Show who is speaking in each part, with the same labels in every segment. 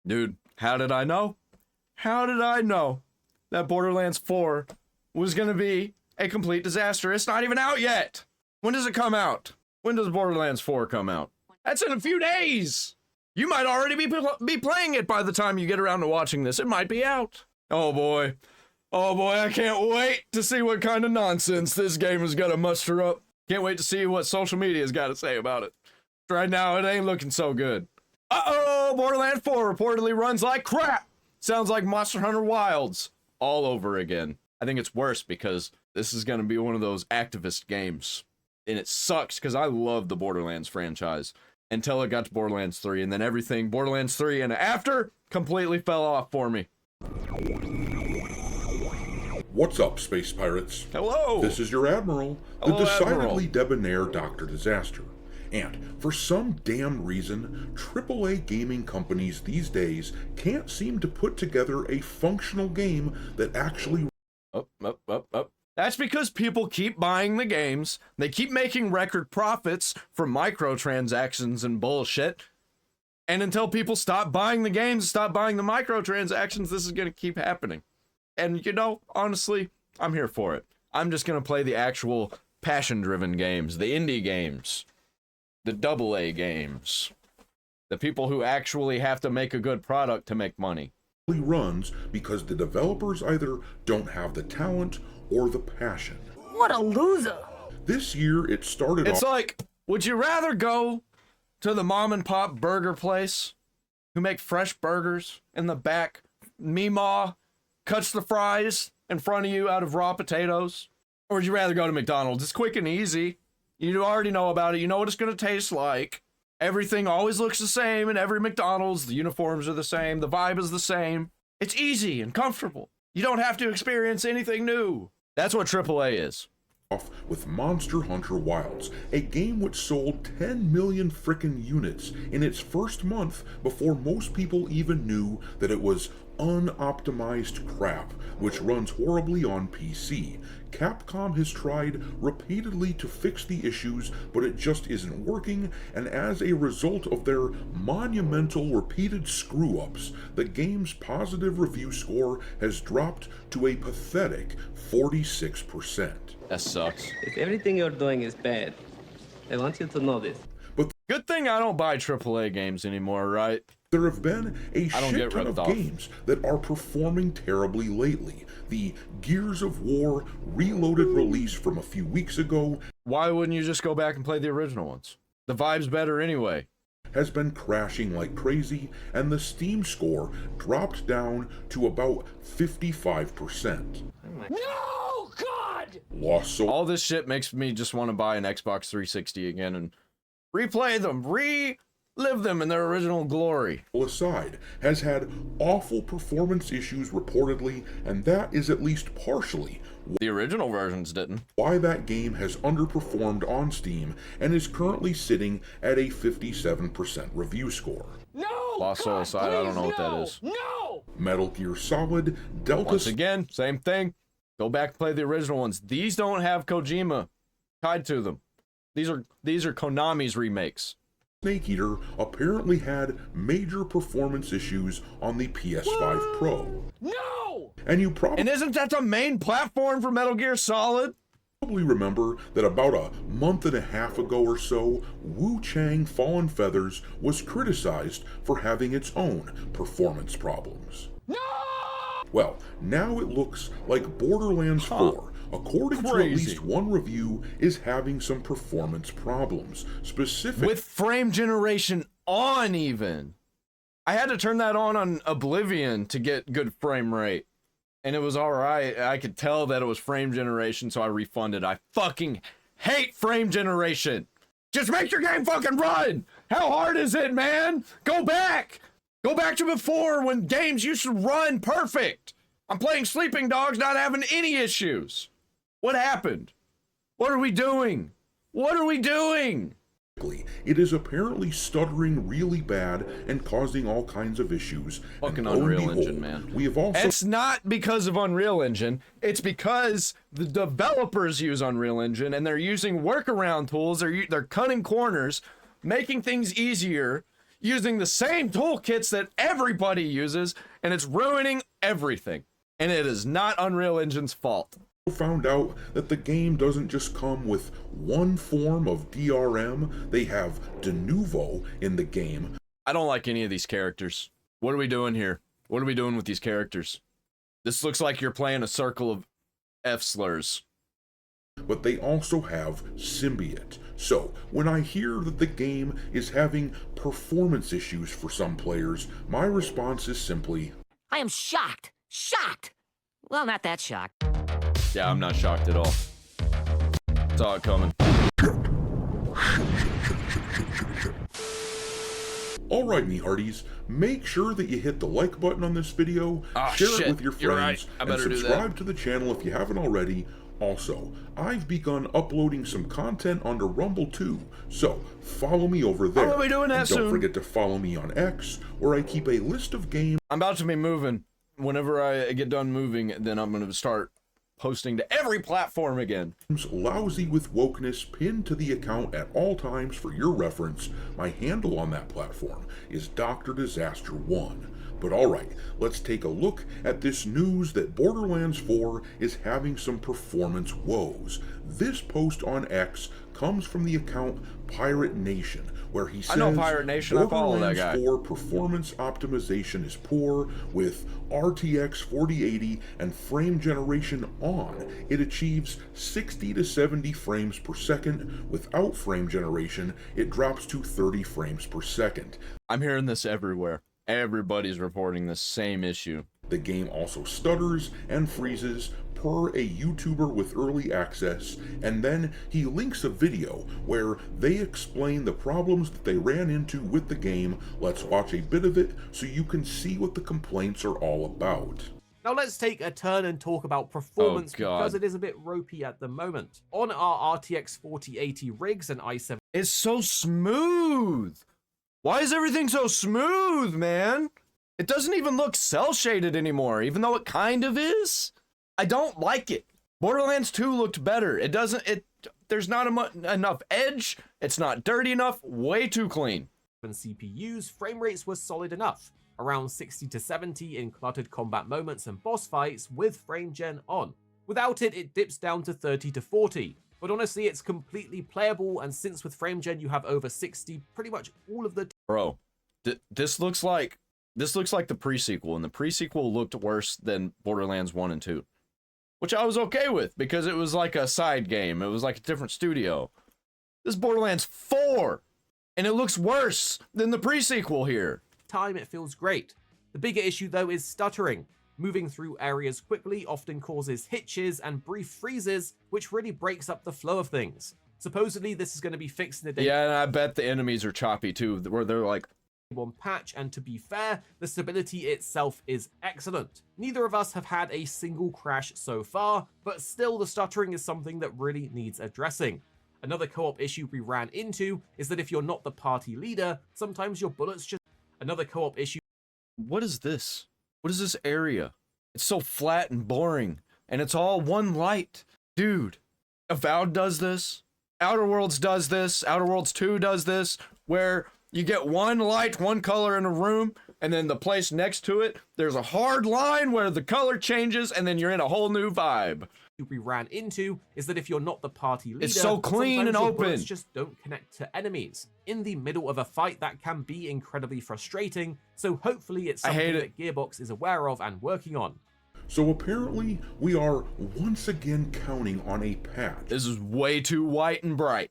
Speaker 1: Dude, how did I know? How did I know that Borderlands 4 was gonna be a complete disaster? It's not even out yet. When does it come out? When does Borderlands 4 come out? That's in a few days. You might already be playing it by the time you get around to watching this. It might be out. Oh boy. Oh boy, I can't wait to see what kind of nonsense this game is gonna muster up. Can't wait to see what social media's got to say about it. Right now, it ain't looking so good. Uh-oh, Borderlands 4 reportedly runs like crap. Sounds like Monster Hunter Wilds all over again. I think it's worse because this is gonna be one of those activist games. And it sucks because I love the Borderlands franchise until it got to Borderlands 3, and then everything Borderlands 3 and after completely fell off for me.
Speaker 2: What's up, Space Pirates?
Speaker 1: Hello!
Speaker 2: This is your Admiral, the
Speaker 1: Hello,
Speaker 2: decidedly
Speaker 1: Admiral.
Speaker 2: debonair Dr. Disaster. And for some damn reason, AAA gaming companies these days can't seem to put together a functional game that actually...
Speaker 1: Up. That's because people keep buying the games, they keep making record profits from microtransactions and bullshit, and until people stop buying the games, stop buying the microtransactions, this is gonna keep happening. And you know, honestly, I'm here for it. I'm just gonna play the actual passion-driven games, the indie games, the AA games, the people who actually have to make a good product to make money.
Speaker 2: runs because the developers either don't have the talent or the passion.
Speaker 3: What a loser!
Speaker 2: This year, it started
Speaker 1: It's
Speaker 2: off...
Speaker 1: like, would you rather go to the mom and pop burger place who make fresh burgers in the back? Meemaw cuts the fries in front of you out of raw potatoes? Or would you rather go to McDonald's? It's quick and easy. You already know about it. You know what it's going to taste like. Everything always looks the same in every McDonald's. The uniforms are the same. The vibe is the same. It's easy and comfortable. You don't have to experience anything new. That's what AAA is.
Speaker 2: off with Monster Hunter Wilds, a game which sold 10 million frickin' units in its first month before most people even knew that it was unoptimized crap, which runs horribly on PC. Capcom has tried repeatedly to fix the issues, but it just isn't working, and as a result of their monumental repeated screw-ups, the game's positive review score has dropped to a pathetic 46%.
Speaker 1: That sucks.
Speaker 4: If everything you're doing is bad, I want you to know this.
Speaker 1: Good thing I don't buy AAA games anymore, right?
Speaker 2: There have been a
Speaker 1: I don't
Speaker 2: shit
Speaker 1: get
Speaker 2: ton
Speaker 1: ripped
Speaker 2: of
Speaker 1: off.
Speaker 2: games that are performing terribly lately. The Gears of War Reloaded release from a few weeks ago
Speaker 1: Why wouldn't you just go back and play the original ones? The vibe's better anyway.
Speaker 2: has been crashing like crazy, and the Steam score dropped down to about 55%.
Speaker 3: No, God!
Speaker 2: Lost Soul
Speaker 1: All this shit makes me just want to buy an Xbox 360 again and replay them, relive them in their original glory.
Speaker 2: aside, has had awful performance issues reportedly, and that is at least partially
Speaker 1: The original versions didn't.
Speaker 2: why that game has underperformed on Steam and is currently sitting at a 57% review score.
Speaker 3: No!
Speaker 1: Lost Soul
Speaker 3: God,
Speaker 1: aside, I don't know what that
Speaker 3: no,
Speaker 1: is.
Speaker 3: No!
Speaker 2: Metal Gear Solid, Delta
Speaker 1: Once again, same thing. Go back and play the original ones. These don't have Kojima tied to them. These are Konami's remakes.
Speaker 2: Snake Eater apparently had major performance issues on the PS5 Pro.
Speaker 3: No!
Speaker 2: And you probably
Speaker 1: And isn't that the main platform for Metal Gear Solid?
Speaker 2: remember that about a month and a half ago or so, Wu Chang Fallen Feathers was criticized for having its own performance problems.
Speaker 3: No!
Speaker 2: Well, now it looks like Borderlands 4, according to at
Speaker 1: Crazy.
Speaker 2: least one review, is having some performance problems. Specific
Speaker 1: With frame generation on even. I had to turn that on Oblivion to get good frame rate. And it was alright. I could tell that it was frame generation, so I refunded. I fucking hate frame generation. Just make your game fucking run. How hard is it, man? Go back. Go back to before when games used to run perfect. I'm playing Sleeping Dogs, not having any issues. What happened? What are we doing? What are we doing?
Speaker 2: It is apparently stuttering really bad and causing all kinds of issues.
Speaker 1: Fucking
Speaker 2: And lo and
Speaker 1: Unreal
Speaker 2: behold,
Speaker 1: Engine, man.
Speaker 2: We have also
Speaker 1: It's not because of Unreal Engine. It's because the developers use Unreal Engine and they're using workaround tools. They're cutting corners, making things easier, using the same toolkits that everybody uses, and it's ruining everything. And it is not Unreal Engine's fault.
Speaker 2: Found out that the game doesn't just come with one form of DRM, they have de novo in the game.
Speaker 1: I don't like any of these characters. What are we doing here? What are we doing with these characters? This looks like you're playing a circle of F-slurs.
Speaker 2: But they also have symbiote. So, when I hear that the game is having performance issues for some players, my response is simply,
Speaker 3: I am shocked. Shocked. Well, not that shocked.
Speaker 1: Yeah, I'm not shocked at all. Saw it coming.
Speaker 2: Alright, me hearties, make sure that you hit the like button on this video, share it with your friends, and subscribe to the channel if you haven't already. Also, I've begun uploading some content onto Rumble too, so follow me over there.
Speaker 1: I'll be doing that soon.
Speaker 2: Don't forget to follow me on X, where I keep a list of games.
Speaker 1: I'm about to be moving. Whenever I get done moving, then I'm going to start posting to every platform again.
Speaker 2: Lousy with wokeness pinned to the account at all times for your reference. My handle on that platform is Dr. Disaster 1. But alright, let's take a look at this news that Borderlands 4 is having some performance woes. This post on X comes from the account Pirate Nation, where he says,
Speaker 1: I know Pirate Nation, I follow that guy.
Speaker 2: Borderlands 4 performance optimization is poor. With RTX 4080 and frame generation on, it achieves 60 to 70 frames per second. Without frame generation, it drops to 30 frames per second.
Speaker 1: I'm hearing this everywhere. Everybody's reporting the same issue.
Speaker 2: The game also stutters and freezes per a YouTuber with early access, and then he links a video where they explain the problems that they ran into with the game. Let's watch a bit of it so you can see what the complaints are all about.
Speaker 5: Now let's take a turn and talk about performance because it is a bit ropey at the moment. On our RTX 4080 rigs and i7...
Speaker 1: It's so smooth! Why is everything so smooth, man? It doesn't even look cel-shaded anymore, even though it kind of is. I don't like it. Borderlands 2 looked better. There's not enough edge. It's not dirty enough. Way too clean.
Speaker 5: And CPUs, frame rates were solid enough. Around 60 to 70 in cluttered combat moments and boss fights with frame gen on. Without it, it dips down to 30 to 40. But honestly, it's completely playable, and since with frame gen you have over 60 pretty much all of the
Speaker 1: Bro, this looks like the pre-sequel, and the pre-sequel looked worse than Borderlands 1 and 2. Which I was okay with, because it was like a side game. It was like a different studio. This is Borderlands 4, and it looks worse than the pre-sequel here.
Speaker 5: time it feels great. The bigger issue though is stuttering. Moving through areas quickly often causes hitches and brief freezes, which really breaks up the flow of things. Supposedly this is going to be fixed in a day.
Speaker 1: Yeah, and I bet the enemies are choppy too, where they're like,
Speaker 5: one patch, and to be fair, the stability itself is excellent. Neither of us have had a single crash so far, but still the stuttering is something that really needs addressing. Another co-op issue we ran into is that if you're not the party leader, sometimes your bullets just... Another co-op issue...
Speaker 1: What is this? What is this area? It's so flat and boring, and it's all one light. Dude, Avowed does this, Outer Worlds does this, Outer Worlds 2 does this, where you get one light, one color in a room, and then the place next to it, there's a hard line where the color changes, and then you're in a whole new vibe.
Speaker 5: We ran into is that if you're not the party leader,
Speaker 1: it's so clean and
Speaker 5: your
Speaker 1: open.
Speaker 5: bullets just don't connect to enemies. In the middle of a fight, that can be incredibly frustrating, so hopefully it's something that Gearbox is aware of and working on.
Speaker 2: So apparently, we are once again counting on a patch.
Speaker 1: This is way too white and bright.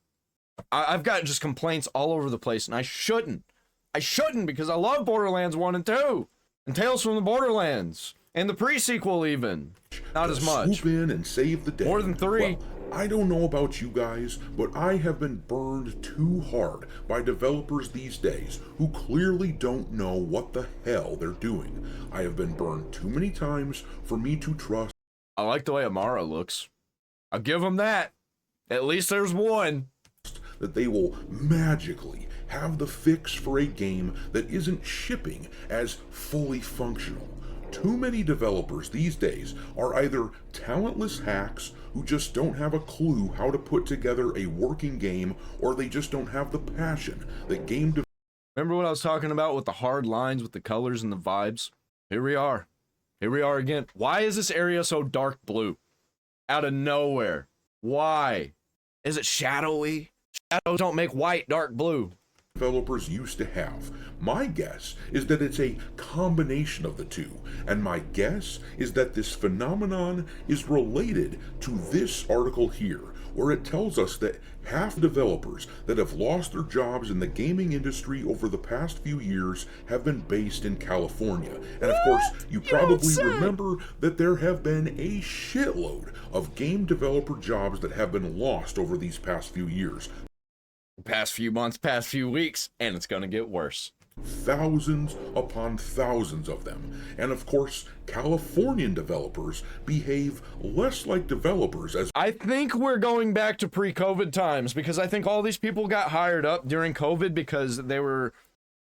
Speaker 1: I've got just complaints all over the place, and I shouldn't. I shouldn't, because I love Borderlands 1 and 2, and Tales from the Borderlands, and the pre-sequel even. Not as much.
Speaker 2: Swoop in and save the day.
Speaker 1: More than 3.
Speaker 2: Well, I don't know about you guys, but I have been burned too hard by developers these days who clearly don't know what the hell they're doing. I have been burned too many times for me to trust.
Speaker 1: I like the way Amara looks. I'll give them that. At least there's one.
Speaker 2: That they will magically have the fix for a game that isn't shipping as fully functional. Too many developers these days are either talentless hacks who just don't have a clue how to put together a working game, or they just don't have the passion that game developers
Speaker 1: Remember what I was talking about with the hard lines, with the colors and the vibes? Here we are. Here we are again. Why is this area so dark blue? Out of nowhere. Why? Is it shadowy? Shadows don't make white dark blue.
Speaker 2: Developers used to have. My guess is that it's a combination of the two, and my guess is that this phenomenon is related to this article here, where it tells us that half developers that have lost their jobs in the gaming industry over the past few years have been based in California. And of course, you probably remember that there have been a shitload of game developer jobs that have been lost over these past few years.
Speaker 1: Past few months, past few weeks, and it's gonna get worse.
Speaker 2: Thousands upon thousands of them. And of course, Californian developers behave less like developers as
Speaker 1: I think we're going back to pre-COVID times, because I think all these people got hired up during COVID because they were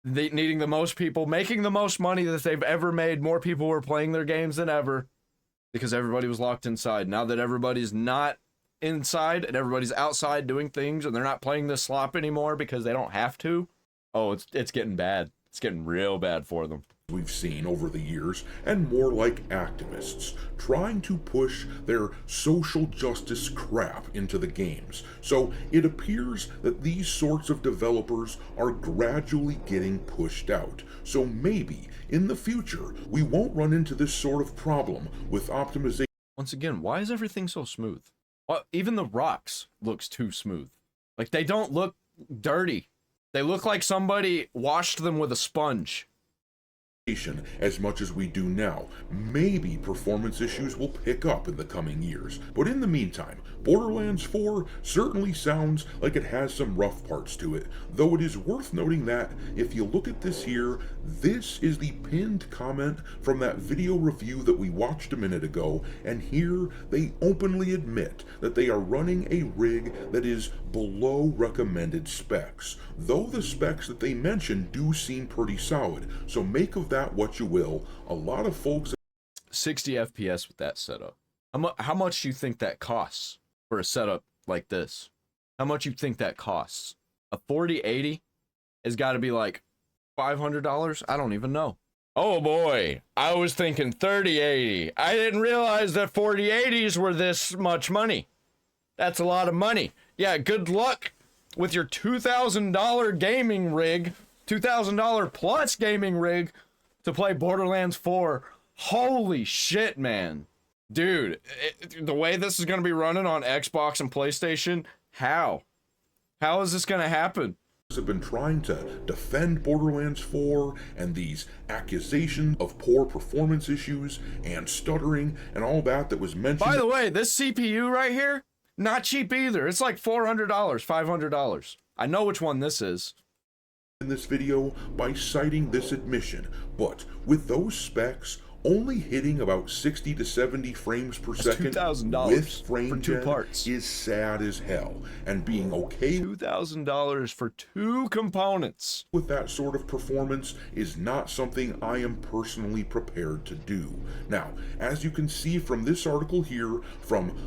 Speaker 1: needing the most people, making the most money that they've ever made. More people were playing their games than ever because everybody was locked inside. Now that everybody's not inside and everybody's outside doing things and they're not playing this slop anymore because they don't have to, oh, it's getting bad. It's getting real bad for them.
Speaker 2: We've seen over the years, and more like activists trying to push their social justice crap into the games. So it appears that these sorts of developers are gradually getting pushed out. So maybe in the future we won't run into this sort of problem with optimization.
Speaker 1: Once again, why is everything so smooth? Well, even the rocks looks too smooth. Like, they don't look dirty. They look like somebody washed them with a sponge.
Speaker 2: As much as we do now. Maybe performance issues will pick up in the coming years. But in the meantime, Borderlands 4 certainly sounds like it has some rough parts to it, though it is worth noting that if you look at this here, this is the pinned comment from that video review that we watched a minute ago, and here they openly admit that they are running a rig that is below recommended specs, though the specs that they mention do seem pretty solid, so make of that what you will. A lot of folks
Speaker 1: 60 FPS with that setup. How much do you think that costs for a setup like this? How much you think that costs? A 4080 has got to be like $500? I don't even know. Oh boy, I was thinking 3080. I didn't realize that 4080s were this much money. That's a lot of money. Yeah, good luck with your $2,000 gaming rig, $2,000 plus gaming rig to play Borderlands 4. Holy shit, man. Dude, the way this is going to be running on Xbox and PlayStation, how? How is this going to happen?
Speaker 2: Have been trying to defend Borderlands 4 and these accusations of poor performance issues and stuttering and all that was mentioned.
Speaker 1: By the way, this CPU right here, not cheap either. It's like $400, $500. I know which one this is.
Speaker 2: In this video by citing this admission, but with those specs only hitting about 60 to 70 frames per second
Speaker 1: $2,000
Speaker 2: with frame
Speaker 1: for two
Speaker 2: gen
Speaker 1: parts
Speaker 2: is sad as hell, and being okay
Speaker 1: $2,000 for two components
Speaker 2: with that sort of performance is not something I am personally prepared to do. Now, as you can see from this article here,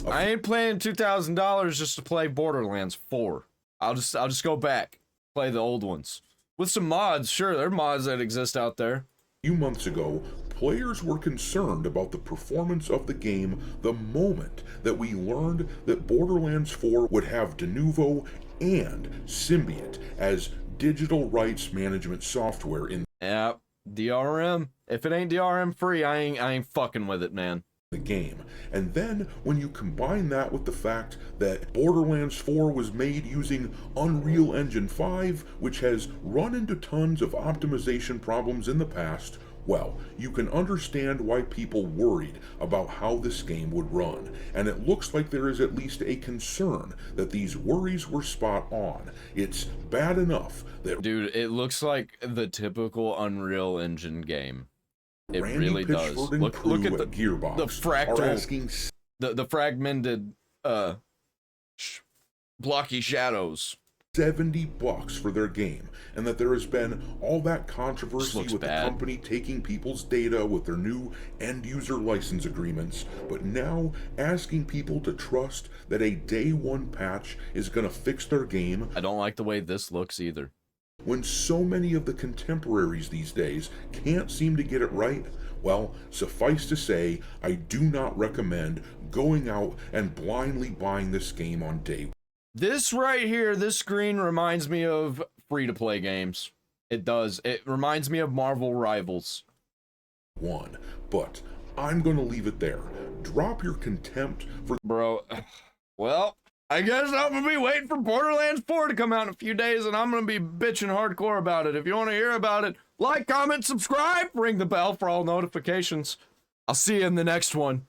Speaker 1: I ain't paying $2,000 just to play Borderlands 4. I'll just go back, play the old ones with some mods. Sure, there are mods that exist out there.
Speaker 2: A few months ago, players were concerned about the performance of the game the moment that we learned that Borderlands 4 would have Denuvo and Symbiont as digital rights management software in
Speaker 1: Yep, DRM. If it ain't DRM free, I ain't fucking with it, man.
Speaker 2: The game. And then when you combine that with the fact that Borderlands 4 was made using Unreal Engine 5, which has run into tons of optimization problems in the past, well, you can understand why people worried about how this game would run, and it looks like there is at least a concern that these worries were spot on. It's bad enough that
Speaker 1: Dude, it looks like the typical Unreal Engine game. It
Speaker 2: Randy
Speaker 1: really does.
Speaker 2: Pitchford and
Speaker 1: Look
Speaker 2: crew
Speaker 1: at
Speaker 2: at Gearbox
Speaker 1: the fractal,
Speaker 2: are asking
Speaker 1: the fragmented blocky shadows.
Speaker 2: $70 for their game, and that there has been all that controversy with the company taking people's data with their new end-user license agreements, but now asking people to trust that a day one patch is going to fix their game.
Speaker 1: I don't like the way this looks either.
Speaker 2: When so many of the contemporaries these days can't seem to get it right, well, suffice to say, I do not recommend going out and blindly buying this game on day
Speaker 1: This right here, this screen reminds me of free-to-play games. It does. It reminds me of Marvel Rivals.
Speaker 2: one. But I'm going to leave it there. Drop your contempt for
Speaker 1: Bro, well, I guess I'm gonna be waiting for Borderlands 4 to come out in a few days, and I'm gonna be bitching hardcore about it. If you want to hear about it, like, comment, subscribe, ring the bell for all notifications. I'll see you in the next one.